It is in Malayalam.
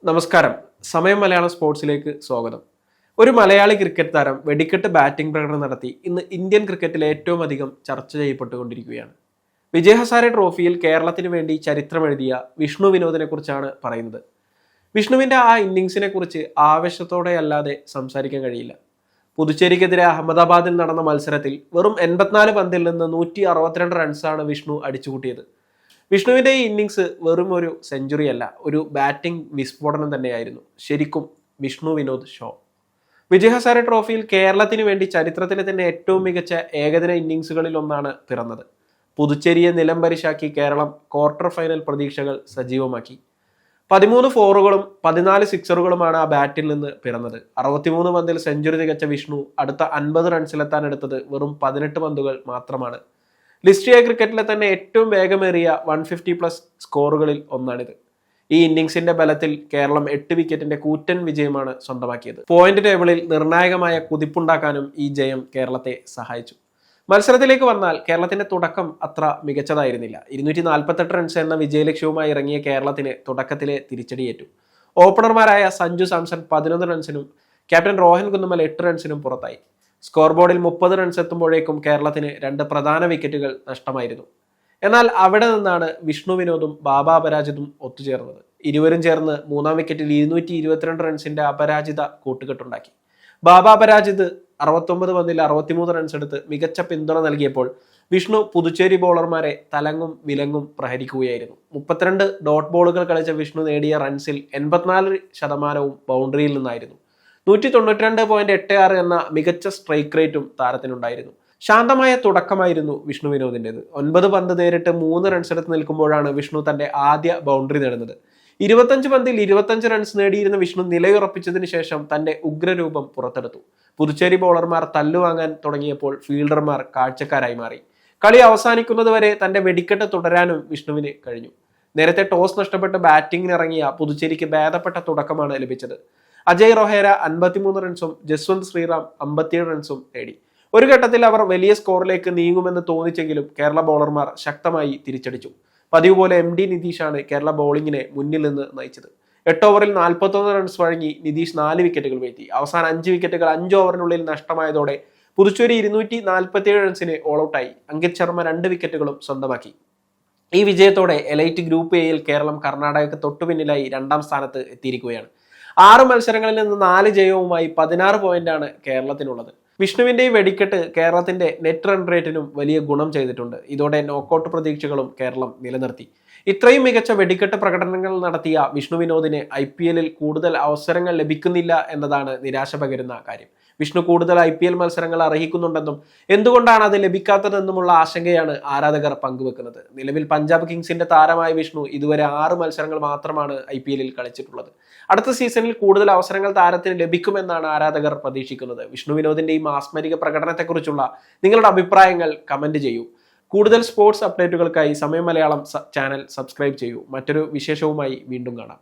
നമസ്കാരം. സമയം മലയാളം സ്പോർട്സിലേക്ക് സ്വാഗതം. ഒരു മലയാളി ക്രിക്കറ്റ് താരം വെടിക്കെട്ട് ബാറ്റിംഗ് പ്രകടനം നടത്തി ഇന്ന് ഇന്ത്യൻ ക്രിക്കറ്റിൽ ഏറ്റവും അധികം ചർച്ച ചെയ്യപ്പെട്ടുകൊണ്ടിരിക്കുകയാണ്. വിജയ് ഹസാരെ ട്രോഫിയിൽ കേരളത്തിന് വേണ്ടി ചരിത്രമെഴുതിയ വിഷ്ണു വിനോദിനെ കുറിച്ചാണ് പറയുന്നത്. വിഷ്ണുവിന്റെ ആ ഇന്നിങ്സിനെ കുറിച്ച് ആവേശത്തോടെ അല്ലാതെ സംസാരിക്കാൻ കഴിയില്ല. പുതുച്ചേരിക്കെതിരെ അഹമ്മദാബാദിൽ നടന്ന മത്സരത്തിൽ വെറും 84 പന്തിൽ നിന്ന് 162 റൺസാണ് വിഷ്ണു അടിച്ചുകൂട്ടിയത്. വിഷ്ണുവിന്റെ ഈ ഇന്നിങ്സ് വെറും ഒരു സെഞ്ചുറി അല്ല, ഒരു ബാറ്റിംഗ് വിസ്ഫോടനം തന്നെയായിരുന്നു. ശരിക്കും വിഷ്ണു വിനോദ് ഷോ. വിജയ് ഹസാരെ ട്രോഫിയിൽ കേരളത്തിന് വേണ്ടി ചരിത്രത്തിലെ തന്നെ ഏറ്റവും മികച്ച ഏകദിന ഇന്നിങ്സുകളിൽ ഒന്നാണ് പിറന്നത്. പുതുച്ചേരിയെ നിലംപരിശാക്കി കേരളം ക്വാർട്ടർ ഫൈനൽ പ്രതീക്ഷകൾ സജീവമാക്കി. 13 ഫോറുകളും 14 സിക്സറുകളുമാണ് ആ ബാറ്റിൽ നിന്ന് പിറന്നത്. 63 പന്തിൽ സെഞ്ചുറി തികച്ച വിഷ്ണു അടുത്ത 50 റൺസിലെത്താൻ എടുത്തത് വെറും 18 പന്തുകൾ മാത്രമാണ്. ലിസ്റ്റ് എ ക്രിക്കറ്റിലെ തന്നെ ഏറ്റവും വേഗമേറിയ 150+ സ്കോറുകളിൽ ഒന്നാണിത്. ഈ ഇന്നിങ്സിന്റെ ബലത്തിൽ കേരളം 8 വിക്കറ്റിന്റെ കൂറ്റൻ വിജയമാണ് സ്വന്തമാക്കിയത്. പോയിന്റ് ടേബിളിൽ നിർണായകമായ കുതിപ്പുണ്ടാക്കാനും ഈ ജയം കേരളത്തെ സഹായിച്ചു. മത്സരത്തിലേക്ക് വന്നാൽ കേരളത്തിന്റെ തുടക്കം അത്ര മികച്ചതായിരുന്നില്ല. 248 റൺസ് എന്ന വിജയലക്ഷ്യവുമായി ഇറങ്ങിയ കേരളത്തിന് തുടക്കത്തിലെ തിരിച്ചടിയേറ്റു. ഓപ്പണർമാരായ സഞ്ജു സാംസൺ 11 റൺസിനും ക്യാപ്റ്റൻ റോഹൻ കുന്നുമൽ 8 റൺസിനും പുറത്തായി. സ്കോർ ബോർഡിൽ 30 റൺസ് എത്തുമ്പോഴേക്കും കേരളത്തിന് 2 പ്രധാന വിക്കറ്റുകൾ നഷ്ടമായിരുന്നു. എന്നാൽ അവിടെ നിന്നാണ് വിഷ്ണു വിനോദും ബാബ അപരാജിതും ഒത്തുചേർന്നത്. ഇരുവരും ചേർന്ന് 3-ാം വിക്കറ്റിൽ 222 റൺസിന്റെ അപരാജിത കൂട്ടുകെട്ടുണ്ടാക്കി. ബാബ അപരാജിത് 69 പന്തിൽ 63 റൺസ് എടുത്ത് മികച്ച പിന്തുണ നൽകിയപ്പോൾ വിഷ്ണു പുതുച്ചേരി ബോളർമാരെ തലങ്ങും വിലങ്ങും പ്രഹരിക്കുകയായിരുന്നു. 32 ഡോട്ട് ബോളുകൾ കളിച്ച വിഷ്ണു നേടിയ റൺസിൽ 84% ബൗണ്ടറിയിൽ നിന്നായിരുന്നു. 192.86 എന്ന മികച്ച സ്ട്രൈക്ക് റേറ്റും താരത്തിനുണ്ടായിരുന്നു. ശാന്തമായ തുടക്കമായിരുന്നു വിഷ്ണു വിനോദിൻ്റെത്. 9 പന്ത് നേരിട്ട് 3 റൺസ് എടുത്ത് നിൽക്കുമ്പോഴാണ് വിഷ്ണു തന്റെ ആദ്യ ബൗണ്ടറി നേടുന്നത്. 25 പന്തിൽ 25 റൺസ് നേടിയിരുന്ന വിഷ്ണു നിലയുറപ്പിച്ചതിന് ശേഷം തന്റെ ഉഗ്രരൂപം പുറത്തെടുത്തു. പുതുച്ചേരി ബോളർമാർ തല്ലുവാങ്ങാൻ തുടങ്ങിയപ്പോൾ ഫീൽഡർമാർ കാഴ്ചക്കാരായി മാറി. കളി അവസാനിക്കുന്നതുവരെ തന്റെ വെടിക്കെട്ട് തുടരാനും വിഷ്ണുവിന് കഴിഞ്ഞു. നേരത്തെ ടോസ് നഷ്ടപ്പെട്ട് ബാറ്റിംഗിനിറങ്ങിയ പുതുച്ചേരിക്ക് ഭേദപ്പെട്ട തുടക്കമാണ് ലഭിച്ചത്. അജയ് റൊഹേര 53 റൺസും ജസ്വന്ത് ശ്രീറാം 57 റൺസും നേടി. ഒരു ഘട്ടത്തിൽ അവർ വലിയ സ്കോറിലേക്ക് നീങ്ങുമെന്ന് തോന്നിച്ചെങ്കിലും കേരള ബോളർമാർ ശക്തമായി തിരിച്ചടിച്ചു. പതിവ് പോലെ MD നിതീഷാണ് കേരള ബോളിങ്ങിനെ മുന്നിൽ നിന്ന് നയിച്ചത്. 8 ഓവറിൽ 41 റൺസ് വഴങ്ങി നിതീഷ് 4 വിക്കറ്റുകൾ വീഴ്ത്തി. അവസാന 5 വിക്കറ്റുകൾ 5 ഓവറിനുള്ളിൽ നഷ്ടമായതോടെ പുതുച്ചേരി 247 റൺസിന് ഓൾ ഔട്ടായി. അങ്കിത് ശർമ്മ 2 വിക്കറ്റുകളും സ്വന്തമാക്കി. ഈ വിജയത്തോടെ എലൈറ്റ് ഗ്രൂപ്പ് എയിൽ കേരളം കർണാടകയ്ക്ക് തൊട്ടുപിന്നിലായി 2ാം സ്ഥാനത്ത് എത്തിയിരിക്കുകയാണ്. 6 മത്സരങ്ങളിൽ നിന്ന് 4 ജയവുമായി 16 പോയിന്റാണ് കേരളത്തിനുള്ളത്. വിഷ്ണുവിന്റെ ഈ വെടിക്കെട്ട് കേരളത്തിന്റെ നെറ്റ് റൺ റേറ്റിനും വലിയ ഗുണം ചെയ്തിട്ടുണ്ട്. ഇതോടെ നോക്കൌട്ട് പ്രതീക്ഷകളും കേരളം നിലനിർത്തി. ഇത്രയും മികച്ച വെടിക്കെട്ട് പ്രകടനങ്ങൾ നടത്തിയ വിഷ്ണു വിനോദിന് IPL കൂടുതൽ അവസരങ്ങൾ ലഭിക്കുന്നില്ല എന്നതാണ് നിരാശ പകരുന്ന കാര്യം. വിഷ്ണു കൂടുതൽ IPL മത്സരങ്ങൾ അർഹിക്കുന്നുണ്ടെന്നും എന്തുകൊണ്ടാണ് അത് ലഭിക്കാത്തതെന്നുമുള്ള ആശങ്കയാണ് ആരാധകർ പങ്കുവെക്കുന്നത്. നിലവിൽ പഞ്ചാബ് കിങ്സിന്റെ താരമായ വിഷ്ണു ഇതുവരെ 6 മത്സരങ്ങൾ മാത്രമാണ് IPL കളിച്ചിട്ടുള്ളത്. അടുത്ത സീസണിൽ കൂടുതൽ അവസരങ്ങൾ താരത്തിന് ലഭിക്കുമെന്നാണ് ആരാധകർ പ്രതീക്ഷിക്കുന്നത്. വിഷ്ണു വിനോദിന്റെ ഈ മാസ്മരിക പ്രകടനത്തെക്കുറിച്ചുള്ള നിങ്ങളുടെ അഭിപ്രായങ്ങൾ കമന്റ് ചെയ്യൂ. കൂടുതൽ സ്പോർട്സ് അപ്ഡേറ്റുകൾക്കായി സമയം മലയാളം ചാനൽ സബ്സ്ക്രൈബ് ചെയ്യൂ. മറ്റൊരു വിശേഷവുമായി വീണ്ടും കാണാം.